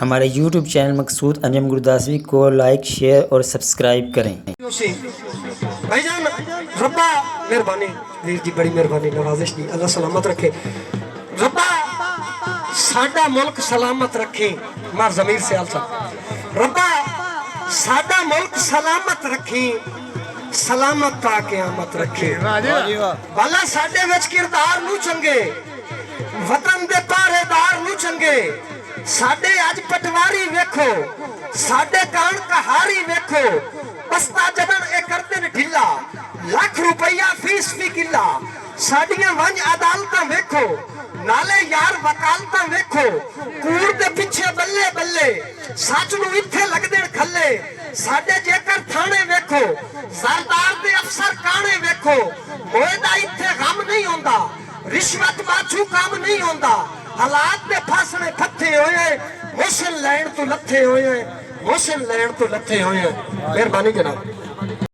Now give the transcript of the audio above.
ہمارے YouTube channel مقصود انجم گرداسوی کو like, share اور سبسکرائب کریں۔ بھائی جان ربا مہربانی ویر جی، بڑی مہربانی، نوازش دی، اللہ سلامت رکھے۔ ربا ساڈا ملک سلامت رکھے، مار ضمیر سے آلسا ربا ساڈا ملک سلامت رکھی، سلامت تا قیامت رکھے۔ والا ساڈے وچ کردار نو چنگے، وطن دے پارے دار نو چنگے، ساڈے اج پٹواری ویکھو، ساڈے کان کہاری ویکھو، بستا جدن اے کردن ڈھلا، لاکھ روپیہ فیس بھی کلا، ساڈیاں ونج عدالتاں ویکھو، نالے یار وکالتاں ویکھو، کوڑ دے پچھے بلے بلے، سچ نو اتھے لگ دین کھلے، ساڈے جیکر تھانے ویکھو، زردار دے افسر کانے ویکھو، موئے دا اتھے غم نہیں ہوندا، رشوت باچو کام نہیں ہوندا، حالات دے پھاسنے پھتے ہوئے، حسن لین تو لتھے ہوئے، حسن لین تو لتھے ہوئے۔ مہربانی جناب۔